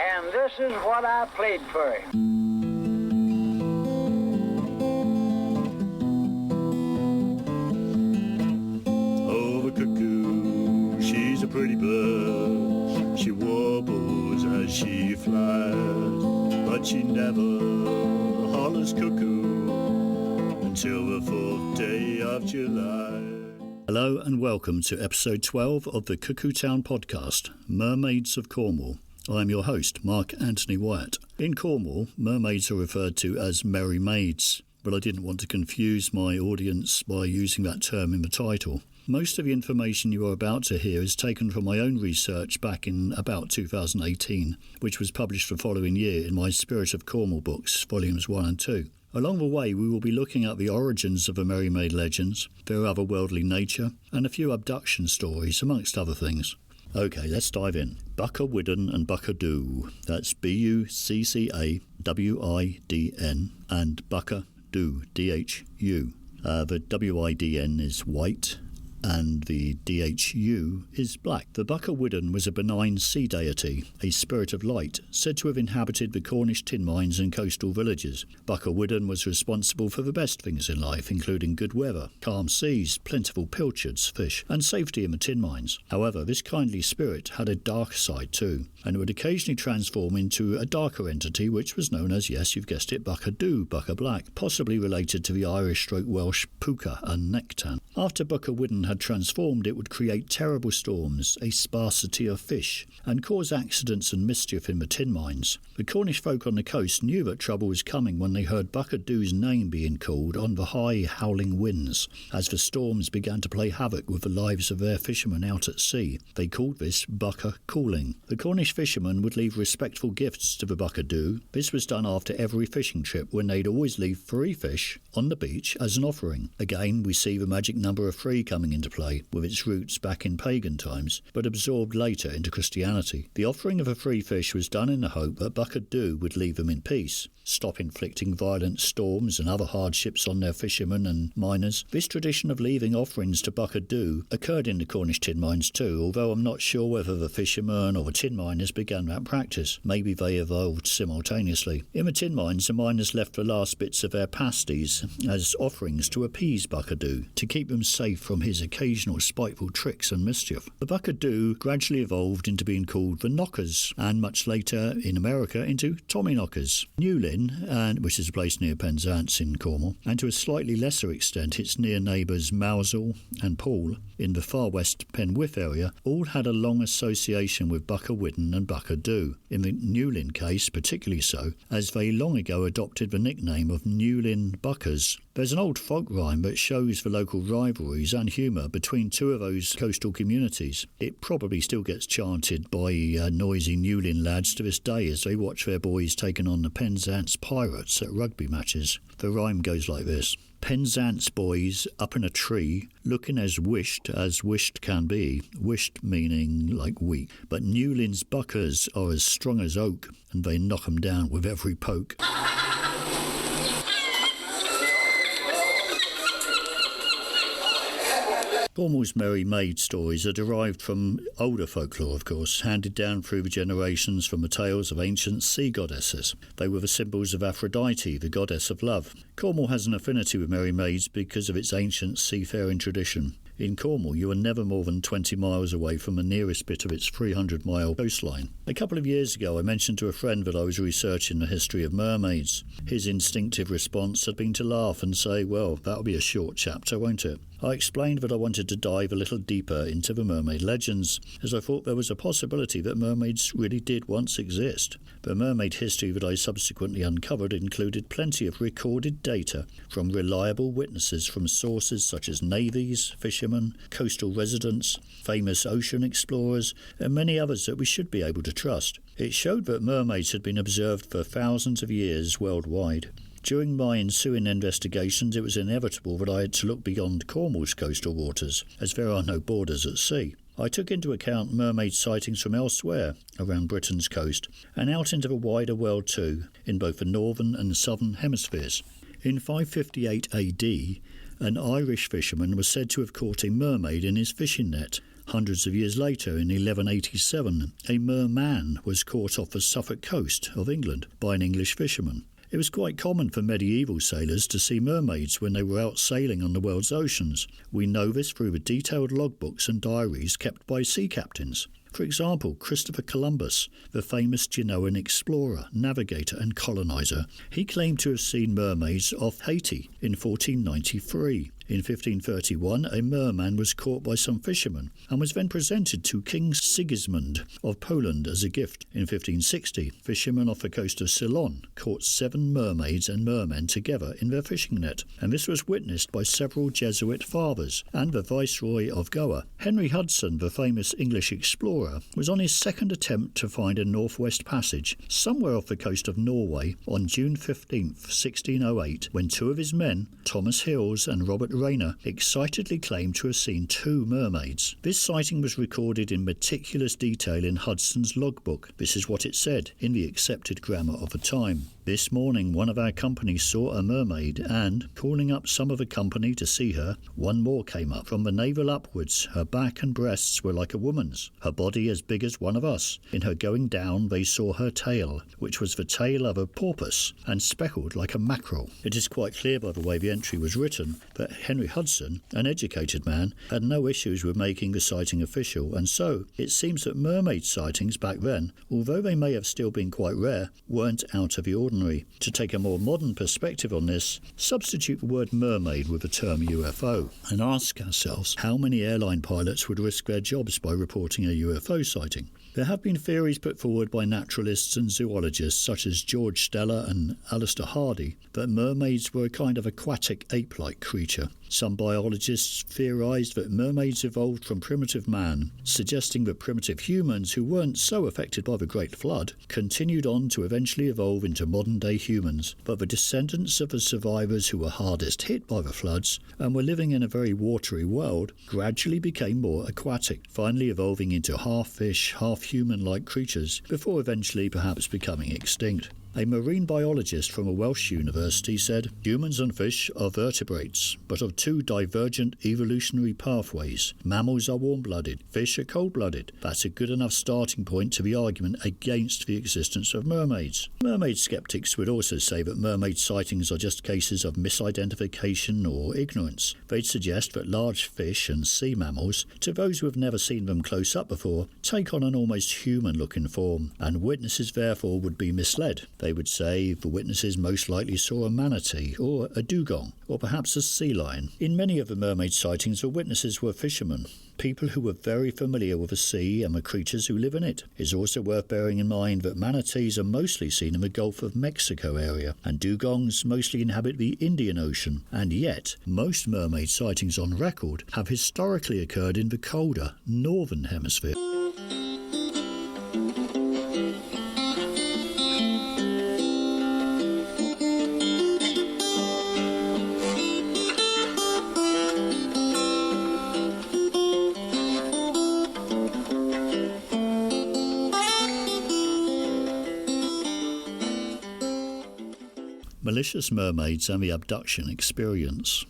And this is what I played for him. Oh, the cuckoo, she's a pretty bird. She warbles as she flies, but she never hollers cuckoo until the 4th day of July. Hello and welcome to episode 12 of the Cuckoo Town podcast, Mermaids of Cornwall. I'm your host, Mark Anthony Wyatt. In Cornwall, mermaids are referred to as Mermaids, but I didn't want to confuse my audience by using that term in the title. Most of the information you are about to hear is taken from my own research back in about 2018, which was published the following year in my Spirit of Cornwall books, volumes 1 and 2. Along the way, we will be looking at the origins of the Mermaid legends, their otherworldly nature, and a few abduction stories, amongst other things. Okay, let's dive in. Bucca Widden and Bucca Dhu. That's Buccawidn and Bucca Dhu, D-H-U. The W-I-D-N is white and the D-H-U is black. The Bucca Widden was a benign sea deity, a spirit of light, said to have inhabited the Cornish tin mines and coastal villages. Bucca Widden was responsible for the best things in life, including good weather, calm seas, plentiful pilchards, fish, and safety in the tin mines. However, this kindly spirit had a dark side too, and would occasionally transform into a darker entity which was known as, yes, you've guessed it, Bucca Dhu, Bucca Black, possibly related to the Irish/Welsh Puca and Nectan. After Bucca Widden had transformed, it would create terrible storms, a sparsity of fish, and cause accidents and mischief in the tin mines. The Cornish folk on the coast knew that trouble was coming when they heard Bucca Dhu's name being called on the high, howling winds. As the storms began to play havoc with the lives of their fishermen out at sea, they called this Bucca Calling. The Cornish fishermen would leave respectful gifts to the Bucca Dhu. This was done after every fishing trip, when they'd always leave 3 fish on the beach as an offering. Again, we see the magic number of 3 coming into play, with its roots back in pagan times, but absorbed later into Christianity. The offering of the 3 fish was done in the hope that Bucca Dhu would leave them in peace, stop inflicting violent storms and other hardships on their fishermen and miners. This tradition of leaving offerings to Bucca Dhu occurred in the Cornish tin mines too, although I'm not sure whether the fishermen or the tin miners began that practice. Maybe they evolved simultaneously. In the tin mines, the miners left the last bits of their pasties as offerings to appease Bucca Dhu, to keep them safe from his occasional spiteful tricks and mischief. The Bucca Dhu gradually evolved into being called the Knockers, and much later in America into Tommyknockers. Newlyn, which is a place near Penzance in Cornwall, and to a slightly lesser extent its near neighbours Mousehole and Poole in the far west Penwith area, all had a long association with Bucca Widden and Bucca Dhu. In the Newlyn case particularly so, as they long ago adopted the nickname of Newlyn Buccas. There's an old folk rhyme that shows the local rivalries and humour between 2 of those coastal communities. It probably still gets chanted by noisy Newlyn lads to this day as they watch their boys taking on the Penzance Pirates at rugby matches. The rhyme goes like this. Penzance boys up in a tree, looking as wished can be. Wished meaning like weak. But Newlyn's buckers are as strong as oak, and they knock 'em down with every poke. Cornwall's merry maid stories are derived from older folklore, of course, handed down through the generations from the tales of ancient sea goddesses. They were the symbols of Aphrodite, the goddess of love. Cornwall has an affinity with merry maids because of its ancient seafaring tradition. In Cornwall, you are never more than 20 miles away from the nearest bit of its 300-mile coastline. A couple of years ago, I mentioned to a friend that I was researching the history of mermaids. His instinctive response had been to laugh and say, well, that'll be a short chapter, won't it? I explained that I wanted to dive a little deeper into the mermaid legends, as I thought there was a possibility that mermaids really did once exist. The mermaid history that I subsequently uncovered included plenty of recorded data from reliable witnesses from sources such as navies, fishermen, coastal residents, famous ocean explorers, and many others that we should be able to trust. It showed that mermaids had been observed for thousands of years worldwide. During my ensuing investigations, it was inevitable that I had to look beyond Cornwall's coastal waters, as there are no borders at sea. I took into account mermaid sightings from elsewhere around Britain's coast, and out into the wider world too, in both the northern and southern hemispheres. In 558 AD, an Irish fisherman was said to have caught a mermaid in his fishing net. Hundreds of years later, in 1187, a merman was caught off the Suffolk coast of England by an English fisherman. It was quite common for medieval sailors to see mermaids when they were out sailing on the world's oceans. We know this through the detailed logbooks and diaries kept by sea captains. For example, Christopher Columbus, the famous Genoan explorer, navigator and colonizer, he claimed to have seen mermaids off Haiti in 1493. In 1531, a merman was caught by some fishermen and was then presented to King Sigismund of Poland as a gift. In 1560, fishermen off the coast of Ceylon caught 7 mermaids and mermen together in their fishing net, and this was witnessed by several Jesuit fathers and the Viceroy of Goa. Henry Hudson, the famous English explorer, was on his second attempt to find a northwest passage somewhere off the coast of Norway on June 15, 1608, when 2 of his men, Thomas Hills and Robert Rayner, excitedly claimed to have seen 2 mermaids. This sighting was recorded in meticulous detail in Hudson's logbook. This is what it said in the accepted grammar of the time. This morning one of our company saw a mermaid and, calling up some of the company to see her, one more came up. From the navel upwards, her back and breasts were like a woman's, her body as big as one of us. In her going down they saw her tail, which was the tail of a porpoise, and speckled like a mackerel. It is quite clear by the way the entry was written that Henry Hudson, an educated man, had no issues with making the sighting official, and so it seems that mermaid sightings back then, although they may have still been quite rare, weren't out of the ordinary. To take a more modern perspective on this, substitute the word mermaid with the term UFO and ask ourselves how many airline pilots would risk their jobs by reporting a UFO sighting. There have been theories put forward by naturalists and zoologists such as George Steller and Alistair Hardy that mermaids were a kind of aquatic ape-like creature. Some biologists theorised that mermaids evolved from primitive man, suggesting that primitive humans who weren't so affected by the Great Flood continued on to eventually evolve into modern-day humans. But the descendants of the survivors who were hardest hit by the floods and were living in a very watery world gradually became more aquatic, finally evolving into half-fish, half-human-like creatures before eventually perhaps becoming extinct. A marine biologist from a Welsh university said, "Humans and fish are vertebrates, but of 2 divergent evolutionary pathways. Mammals are warm-blooded, fish are cold-blooded. That's a good enough starting point to the argument against the existence of mermaids." Mermaid skeptics would also say that mermaid sightings are just cases of misidentification or ignorance. They'd suggest that large fish and sea mammals, to those who have never seen them close up before, take on an almost human-looking form, and witnesses therefore would be misled. They would say the witnesses most likely saw a manatee or a dugong or perhaps a sea lion. In many of the mermaid sightings, the witnesses were fishermen, people who were very familiar with the sea and the creatures who live in it. It's also worth bearing in mind that manatees are mostly seen in the Gulf of Mexico area and dugongs mostly inhabit the Indian Ocean, and yet most mermaid sightings on record have historically occurred in the colder northern hemisphere. Malicious mermaids and the abduction experience.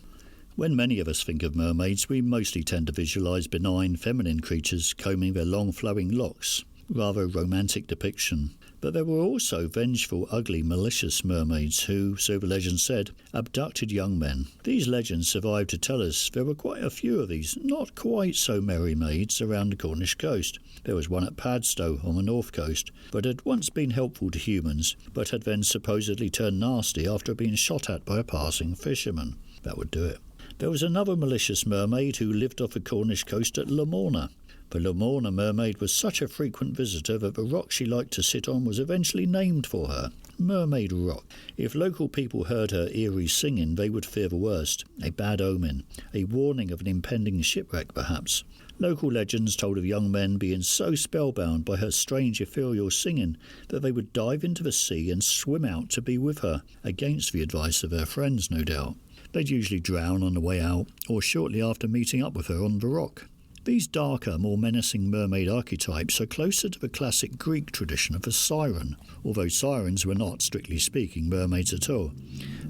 When many of us think of mermaids, we mostly tend to visualise benign feminine creatures combing their long flowing locks, rather romantic depiction. But there were also vengeful, ugly, malicious mermaids who, so the legend said, abducted young men. These legends survived to tell us there were quite a few of these not quite so merry maids around the Cornish coast. There was one at Padstow on the north coast, but had once been helpful to humans, but had then supposedly turned nasty after being shot at by a passing fisherman. That would do it. There was another malicious mermaid who lived off the Cornish coast at Lamorna. The Lamorna mermaid was such a frequent visitor that the rock she liked to sit on was eventually named for her, Mermaid Rock. If local people heard her eerie singing, they would fear the worst, a bad omen, a warning of an impending shipwreck perhaps. Local legends told of young men being so spellbound by her strange ethereal singing that they would dive into the sea and swim out to be with her, against the advice of their friends, no doubt. They'd usually drown on the way out, or shortly after meeting up with her on the rock. These darker, more menacing mermaid archetypes are closer to the classic Greek tradition of a siren, although sirens were not, strictly speaking, mermaids at all,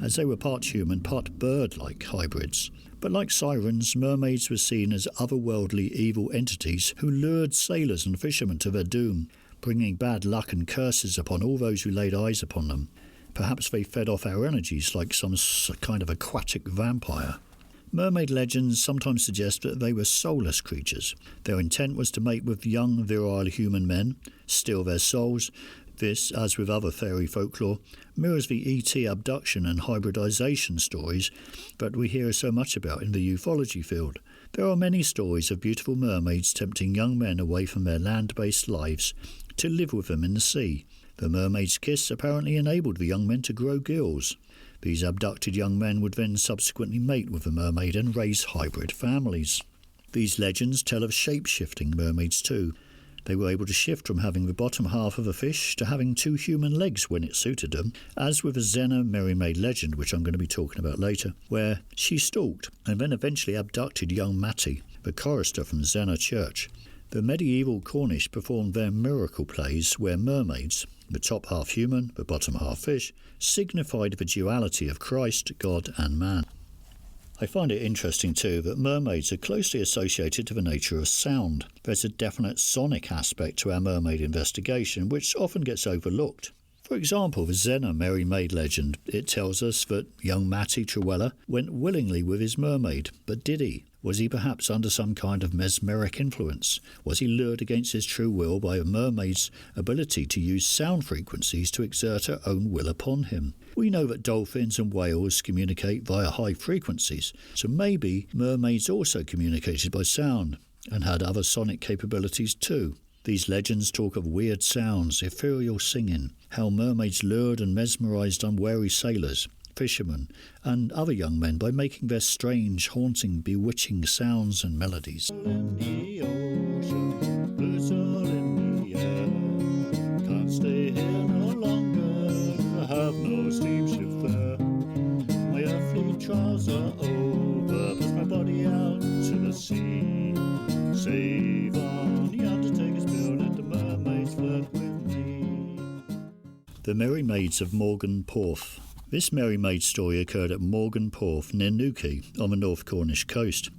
as they were part human, part bird-like hybrids. But like sirens, mermaids were seen as otherworldly evil entities who lured sailors and fishermen to their doom, bringing bad luck and curses upon all those who laid eyes upon them. Perhaps they fed off our energies like some kind of aquatic vampire. Mermaid legends sometimes suggest that they were soulless creatures. Their intent was to mate with young, virile human men, steal their souls. This, as with other fairy folklore, mirrors the E.T. abduction and hybridization stories that we hear so much about in the ufology field. There are many stories of beautiful mermaids tempting young men away from their land-based lives to live with them in the sea. The mermaid's kiss apparently enabled the young men to grow gills. These abducted young men would then subsequently mate with the mermaid and raise hybrid families. These legends tell of shape-shifting mermaids too. They were able to shift from having the bottom half of a fish to having 2 human legs when it suited them, as with a Zena Mermaid legend, which I'm going to be talking about later, where she stalked and then eventually abducted young Matty, the chorister from Zena Church. The medieval Cornish performed their miracle plays where mermaids, the top half human, the bottom half fish, signified the duality of Christ, God and man. I find it interesting too that mermaids are closely associated to the nature of sound. There's a definite sonic aspect to our mermaid investigation which often gets overlooked. For example, the Zena Mermaid legend, it tells us that young Matty Truella went willingly with his mermaid, but did he? Was he perhaps under some kind of mesmeric influence? Was he lured against his true will by a mermaid's ability to use sound frequencies to exert her own will upon him? We know that dolphins and whales communicate via high frequencies, so maybe mermaids also communicated by sound and had other sonic capabilities too. These legends talk of weird sounds, ethereal singing, how mermaids lured and mesmerised unwary sailors, fishermen, and other young men by making their strange, haunting, bewitching sounds and melodies. In the ocean, birds are in the air. Can't stay here no longer, I have no steamship fare. My earthly trials are over, push my body out to the sea. Save on the undertaker's bill, let the mermaids flirt with me. The Merry Maids of Morgan Porth. This Merry Maid story occurred at Morgan Porth near Newquay on the North Cornish coast.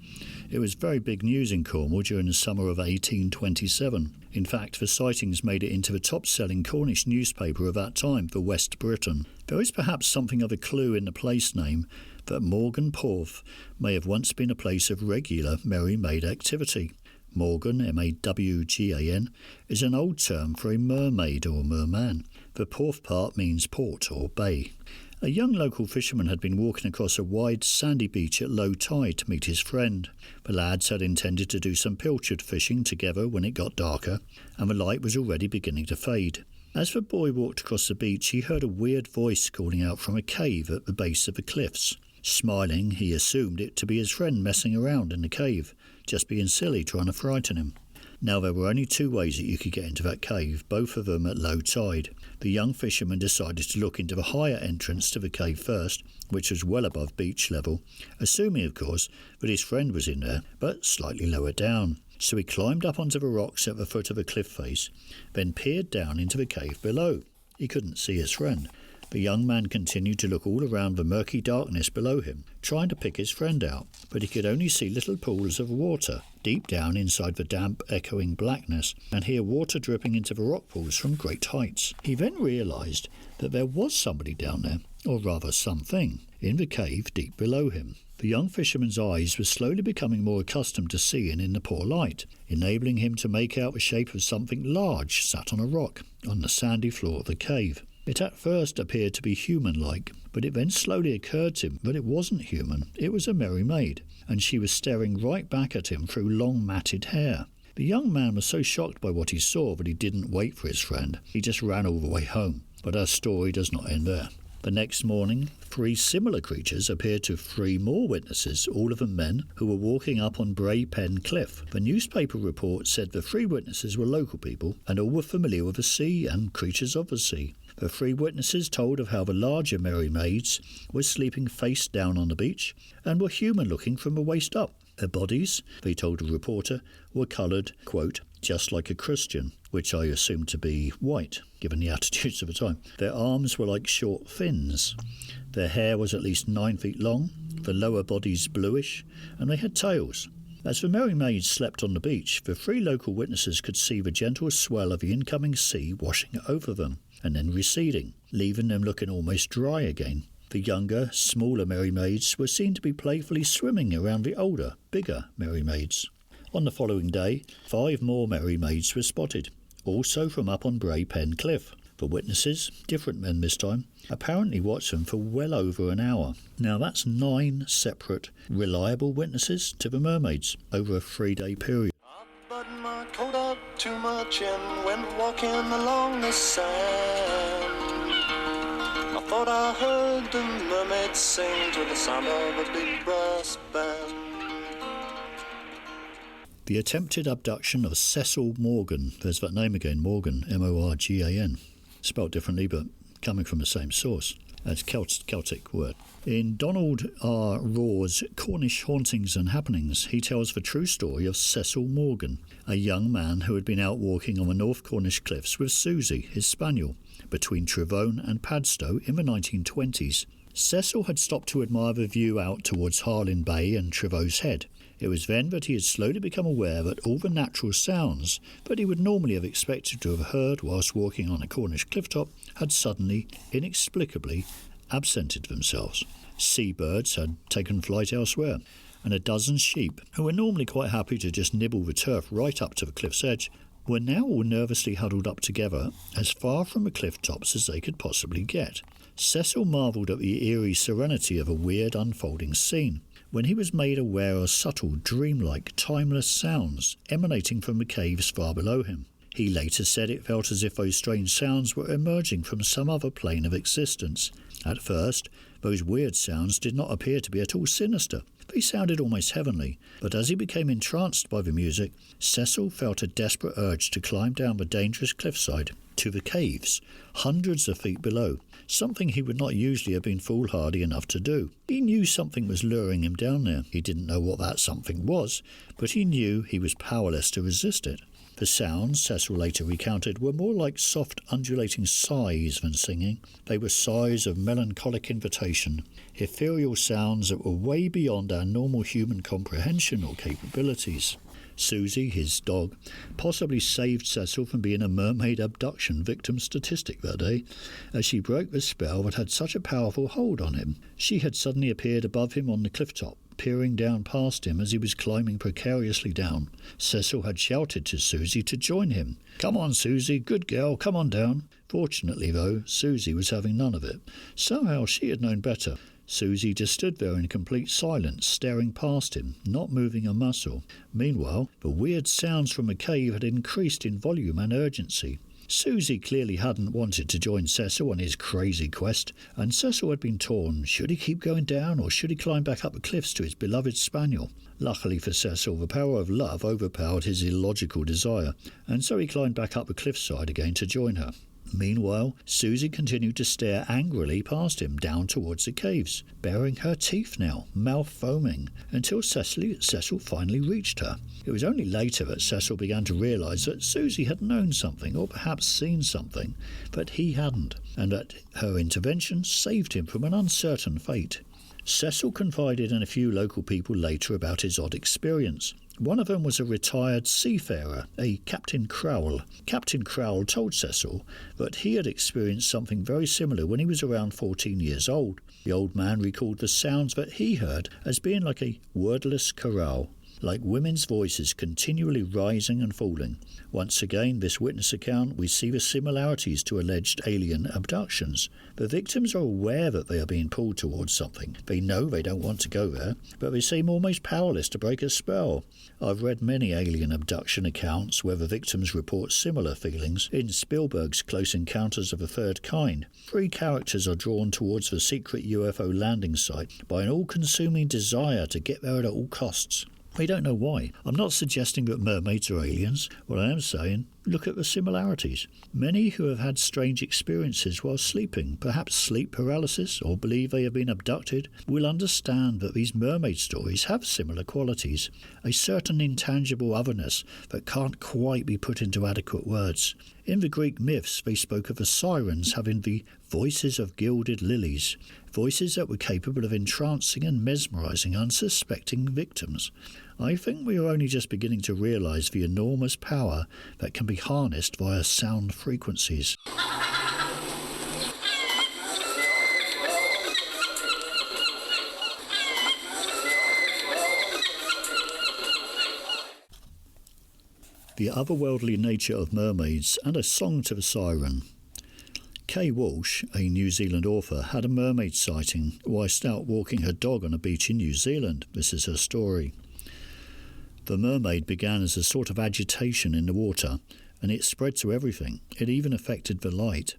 It was very big news in Cornwall during the summer of 1827. In fact, the sightings made it into the top-selling Cornish newspaper of that time for West Britain. There is perhaps something of a clue in the place name that Morgan Porth may have once been a place of regular Merry Maid activity. Morgan, M-A-W-G-A-N, is an old term for a mermaid or merman. The Porth part means port or bay. A young local fisherman had been walking across a wide sandy beach at low tide to meet his friend. The lads had intended to do some pilchard fishing together when it got darker, and the light was already beginning to fade. As the boy walked across the beach, he heard a weird voice calling out from a cave at the base of the cliffs. Smiling, he assumed it to be his friend messing around in the cave, just being silly, trying to frighten him. Now, there were only 2 ways that you could get into that cave, both of them at low tide. The young fisherman decided to look into the higher entrance to the cave first, which was well above beach level, assuming, of course, that his friend was in there, but slightly lower down. So he climbed up onto the rocks at the foot of the cliff face, then peered down into the cave below. He couldn't see his friend. The young man continued to look all around the murky darkness below him, trying to pick his friend out, but he could only see little pools of water deep down inside the damp, echoing blackness, and hear water dripping into the rock pools from great heights. He then realised that there was somebody down there, or rather something, in the cave deep below him. The young fisherman's eyes were slowly becoming more accustomed to seeing in the poor light, enabling him to make out the shape of something large sat on a rock on the sandy floor of the cave. It at first appeared to be human-like, but it then slowly occurred to him that it wasn't human, it was a merry maid, and she was staring right back at him through long matted hair. The young man was so shocked by what he saw that he didn't wait for his friend. He just ran all the way home. But our story does not end there. The next morning, 3 similar creatures appeared to 3 more witnesses, all of them men, who were walking up on Bray Pen Cliff. The newspaper report said the 3 witnesses were local people, and all were familiar with the sea and creatures of the sea. The 3 witnesses told of how the larger merry maids were sleeping face down on the beach and were human-looking from the waist up. Their bodies, they told a reporter, were coloured, quote, just like a Christian, which I assumed to be white, given the attitudes of the time. Their arms were like short fins. Their hair was at least 9 feet long, the lower bodies bluish, and they had tails. As the Mermaids slept on the beach, the 3 local witnesses could see the gentle swell of the incoming sea washing over them, and then receding, leaving them looking almost dry again. The younger, smaller Mermaids were seen to be playfully swimming around the older, bigger Mermaids. On the following day, 5 more Mermaids were spotted, also from up on Bray Pen Cliff. The witnesses, different men this time, apparently watched them for well over an hour. Now that's 9 separate, reliable witnesses to the Mermaids over a 3-day period. I buttoned my coat up to my chin, went walking along the sand. I thought I heard the mermaids sing to the sound of a big brass band. The attempted abduction of Cecil Morgan, there's that name again, Morgan, M-O-R-G-A-N, spelled differently but coming from the same source, as Celtic word. In Donald R. Raw's Cornish Hauntings and Happenings, he tells the true story of Cecil Morgan, a young man who had been out walking on the North Cornish cliffs with Susie, his spaniel, between Trevone and Padstow in the 1920s. Cecil had stopped to admire the view out towards Harlyn Bay and Trevo's Head. It was then that he had slowly become aware that all the natural sounds that he would normally have expected to have heard whilst walking on a Cornish clifftop had suddenly, inexplicably, absented themselves. Seabirds had taken flight elsewhere, and a dozen sheep, who were normally quite happy to just nibble the turf right up to the cliff's edge, were now all nervously huddled up together as far from the cliff tops as they could possibly get. Cecil marvelled at the eerie serenity of a weird unfolding scene, when he was made aware of subtle, dreamlike, timeless sounds emanating from the caves far below him. He later said it felt as if those strange sounds were emerging from some other plane of existence. At first, those weird sounds did not appear to be at all sinister. They sounded almost heavenly, but as he became entranced by the music, Cecil felt a desperate urge to climb down the dangerous cliffside to the caves, hundreds of feet below, something he would not usually have been foolhardy enough to do. He knew something was luring him down there. He didn't know what that something was, but he knew he was powerless to resist it. The sounds, Cecil later recounted, were more like soft undulating sighs than singing. They were sighs of melancholic invitation, ethereal sounds that were way beyond our normal human comprehension or capabilities. Susie, his dog, possibly saved Cecil from being a mermaid abduction victim statistic that day, as she broke the spell that had such a powerful hold on him. She had suddenly appeared above him on the cliff top, peering down past him as he was climbing precariously down. Cecil had shouted to Susie to join him. "Come on, Susie, good girl, come on down." Fortunately, though, Susie was having none of it. Somehow she had known better. Susie just stood there in complete silence, staring past him, not moving a muscle. Meanwhile, the weird sounds from the cave had increased in volume and urgency. Susie clearly hadn't wanted to join Cecil on his crazy quest, and Cecil had been torn. Should he keep going down, or should he climb back up the cliffs to his beloved spaniel? Luckily for Cecil, the power of love overpowered his illogical desire, and so he climbed back up the cliffside again to join her. Meanwhile, Susie continued to stare angrily past him down towards the caves, baring her teeth now, mouth foaming, until Cecil finally reached her. It was only later that Cecil began to realise that Susie had known something, or perhaps seen something, that he hadn't, and that her intervention saved him from an uncertain fate. Cecil confided in a few local people later about his odd experience. One of them was a retired seafarer, a Captain Crowell. Captain Crowell told Cecil that he had experienced something very similar when he was around 14 years old. The old man recalled the sounds that he heard as being like a wordless chorale, like women's voices continually rising and falling. Once again, this witness account, we see the similarities to alleged alien abductions. The victims are aware that they are being pulled towards something. They know they don't want to go there, but they seem almost powerless to break a spell. I've read many alien abduction accounts where the victims report similar feelings. In Spielberg's Close Encounters of the Third Kind, 3 characters are drawn towards the secret UFO landing site by an all-consuming desire to get there at all costs. We don't know why. I'm not suggesting that mermaids are aliens. What I am saying Look at the similarities. Many who have had strange experiences while sleeping, perhaps sleep paralysis, or believe they have been abducted, will understand that these mermaid stories have similar qualities, a certain intangible otherness that can't quite be put into adequate words. In the Greek myths, they spoke of the sirens having the voices of gilded lilies, voices that were capable of entrancing and mesmerising unsuspecting victims. I think we are only just beginning to realise the enormous power that can be harnessed via sound frequencies. The otherworldly nature of mermaids and a song to the siren. Kay Walsh, a New Zealand author, had a mermaid sighting whilst out walking her dog on a beach in New Zealand. This is her story. The mermaid began as a sort of agitation in the water, and it spread to everything. It even affected the light.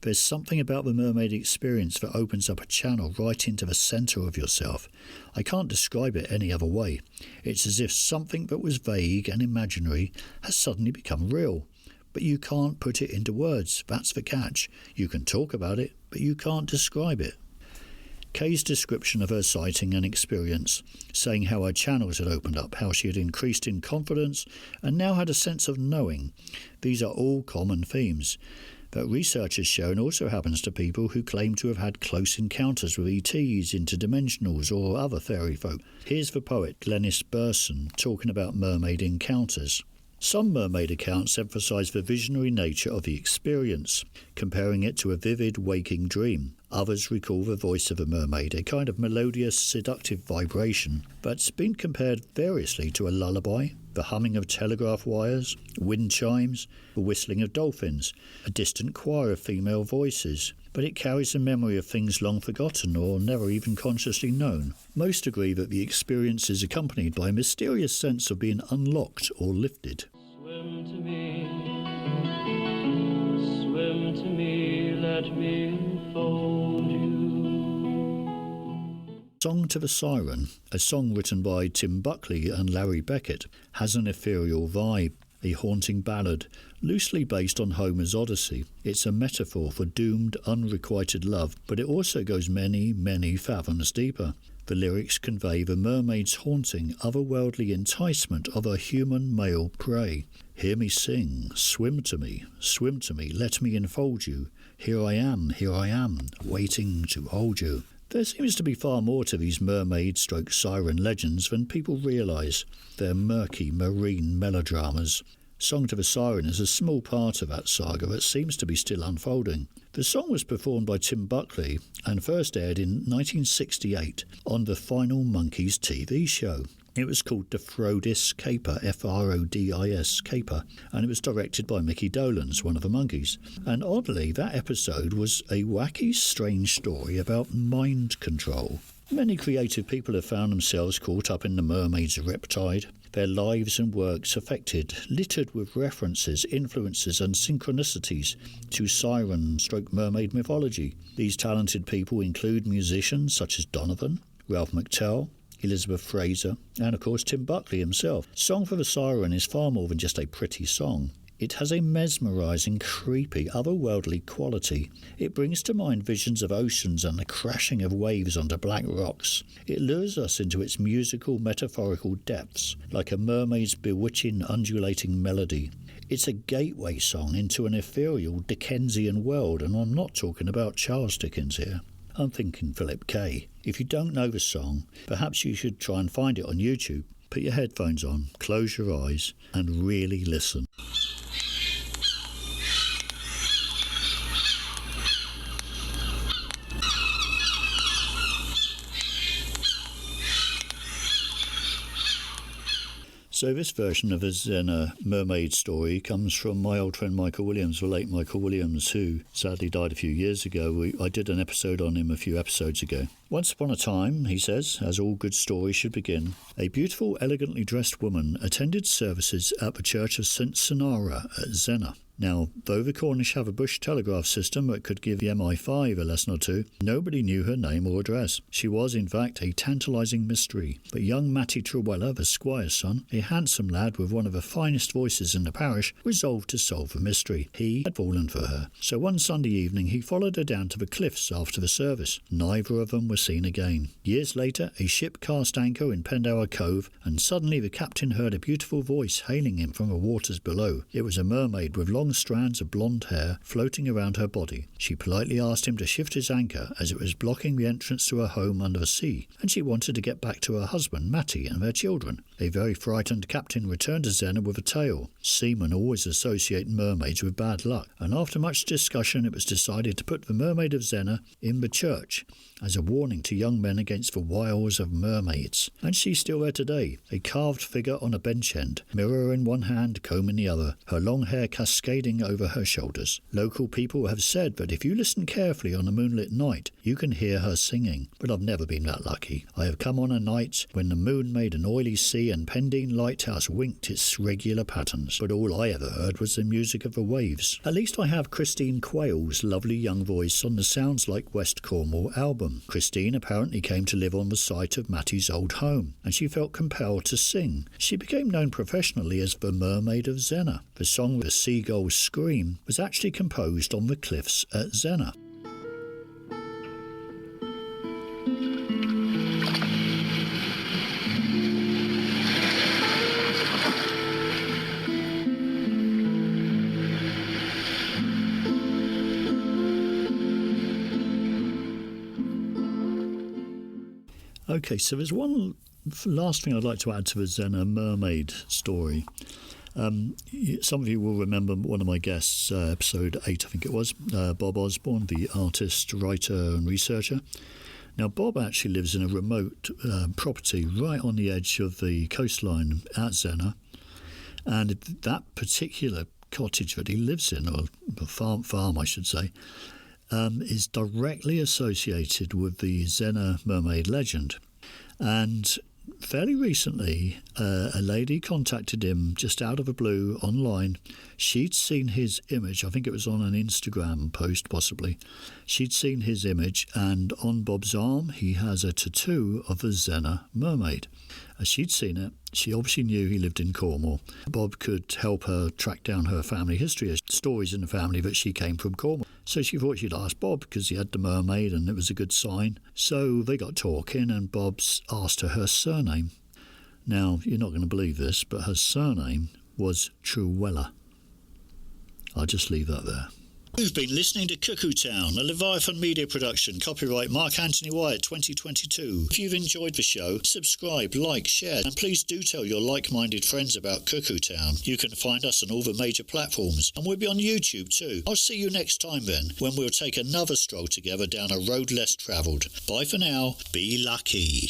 There's something about the mermaid experience that opens up a channel right into the centre of yourself. I can't describe it any other way. It's as if something that was vague and imaginary has suddenly become real. But you can't put it into words. That's the catch. You can talk about it, but you can't describe it. Kay's description of her sighting and experience, saying how her channels had opened up, how she had increased in confidence and now had a sense of knowing. These are all common themes that research has shown also happens to people who claim to have had close encounters with ETs, interdimensionals or other fairy folk. Here's the poet Glenys Burson talking about mermaid encounters. Some mermaid accounts emphasise the visionary nature of the experience, comparing it to a vivid waking dream. Others recall the voice of a mermaid, a kind of melodious, seductive vibration that's been compared variously to a lullaby, the humming of telegraph wires, wind chimes, the whistling of dolphins, a distant choir of female voices, but it carries a memory of things long forgotten or never even consciously known. Most agree that the experience is accompanied by a mysterious sense of being unlocked or lifted. Swim to me, let me fold you. Song to the Siren, a song written by Tim Buckley and Larry Beckett, has an ethereal vibe, a haunting ballad, loosely based on Homer's Odyssey. It's a metaphor for doomed, unrequited love, but it also goes many, many fathoms deeper. The lyrics convey the mermaid's haunting, otherworldly enticement of a human male prey. Hear me sing, swim to me, let me enfold you. Here I am, waiting to hold you. There seems to be far more to these mermaid-stroke-siren legends than people realise. They're murky, marine melodramas. Song to the Siren is a small part of that saga that seems to be still unfolding. The song was performed by Tim Buckley and first aired in 1968 on the Final Monkeys TV show. It was called The Frodis Caper, F-R-O-D-I-S Caper, and it was directed by Mickey Dolenz, one of the monkeys. And oddly, that episode was a wacky, strange story about mind control. Many creative people have found themselves caught up in the mermaid's riptide, their lives and works affected, littered with references, influences and synchronicities to siren-stroke-mermaid mythology. These talented people include musicians such as Donovan, Ralph McTell, Elizabeth Fraser, and of course Tim Buckley himself. Song for the Siren is far more than just a pretty song. It has a mesmerising, creepy, otherworldly quality. It brings to mind visions of oceans and the crashing of waves onto black rocks. It lures us into its musical, metaphorical depths, like a mermaid's bewitching, undulating melody. It's a gateway song into an ethereal Dickensian world, and I'm not talking about Charles Dickens here. I'm thinking Philip Kay. If you don't know the song, perhaps you should try and find it on YouTube. Put your headphones on, close your eyes, and really listen. So this version of a Xena mermaid story comes from my old friend Michael Williams, the late Michael Williams, who sadly died a few years ago. I did an episode on him a few episodes ago. Once upon a time, he says, as all good stories should begin, a beautiful, elegantly dressed woman attended services at the church of St. Sonara at Xena. Now, though the Cornish have a bush telegraph system that could give the MI5 a lesson or two, nobody knew her name or address. She was, in fact, a tantalising mystery. But young Matty Trewella, the squire's son, a handsome lad with one of the finest voices in the parish, resolved to solve the mystery. He had fallen for her. So one Sunday evening he followed her down to the cliffs after the service. Neither of them were seen again. Years later, a ship cast anchor in Pendower Cove, and suddenly the captain heard a beautiful voice hailing him from the waters below. It was a mermaid with long strands of blonde hair floating around her body. She politely asked him to shift his anchor as it was blocking the entrance to her home under the sea, and she wanted to get back to her husband, Matty, and their children. A very frightened captain returned to Zena with a tale. Seamen always associate mermaids with bad luck, and after much discussion it was decided to put the Mermaid of Zena in the church as a warning to young men against the wiles of mermaids. And she's still there today, a carved figure on a bench end, mirror in one hand, comb in the other, her long hair cascading over her shoulders. Local people have said that if you listen carefully on a moonlit night, you can hear her singing, but I've never been that lucky. I have come on a night when the moon made an oily sea and Pendine Lighthouse winked its regular patterns, but all I ever heard was the music of the waves. At least I have Christine Quayle's lovely young voice on the Sounds Like West Cornwall album. Christine apparently came to live on the site of Matty's old home, and she felt compelled to sing. She became known professionally as the Mermaid of Zena. The song The Seagull's Scream was actually composed on the cliffs at Zena. Okay, so there's one last thing I'd like to add to the Zena mermaid story. Some of you will remember one of my guests, episode 8, I think it was, Bob Osborne, the artist, writer and researcher. Now, Bob actually lives in a remote property right on the edge of the coastline at Zena, and that particular cottage that he lives in, or farm I should say, is directly associated with the Zena mermaid legend. And fairly recently, a lady contacted him just out of the blue online. She'd seen his image, I think it was on an Instagram post possibly. She'd seen his image, and on Bob's arm he has a tattoo of a Zena mermaid. As she'd seen it, she obviously knew he lived in Cornwall. Bob could help her track down her family history, stories in the family that she came from Cornwall. So she thought she'd ask Bob because he had the mermaid and it was a good sign. So they got talking and Bob's asked her surname. Now, you're not going to believe this, but her surname was Trewella. I'll just leave that there. You've been listening to Cuckoo Town, a Leviathan Media production, copyright Mark Anthony Wyatt 2022. If you've enjoyed the show, subscribe, like, share, and please do tell your like-minded friends about Cuckoo Town. You can find us on all the major platforms, and we'll be on YouTube too. I'll see you next time then, when we'll take another stroll together down a road less travelled. Bye for now, be lucky.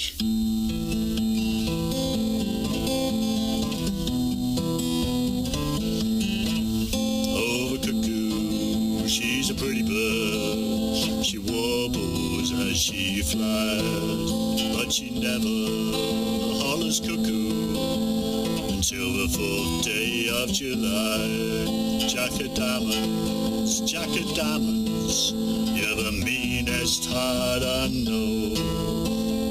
She's a pretty bird, she warbles as she flies, but she never hollers cuckoo until the 4th day of July. Jack of diamonds, you're the meanest heart I know.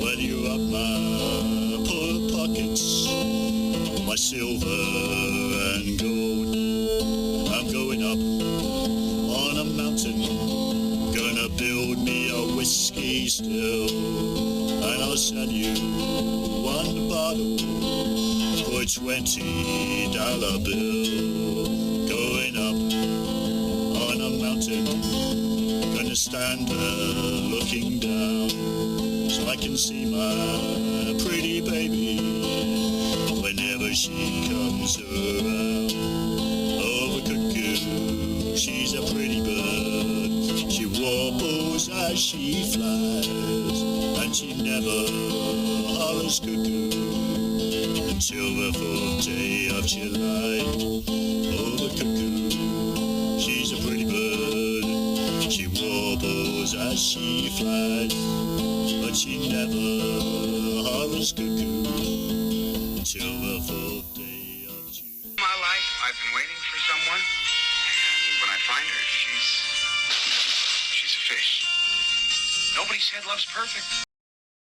Well, you up my poor pockets, my silver and gold. I'm going up on a mountain, gonna build me a whiskey still, and I'll sell you one bottle for a $20 bill. Going up on a mountain, gonna stand there looking down, so I can see my pretty baby whenever she comes around. Oh, the cuckoo, she's a pretty bird, she warbles as she flies, and she never hollers cuckoo until the 4th day of July. Oh, the cuckoo, she's a pretty bird, she warbles as she flies, but she never hollers cuckoo until the 4th day of July. My life, I've been waiting for someone, and find her. She's a fish. Nobody said love's perfect.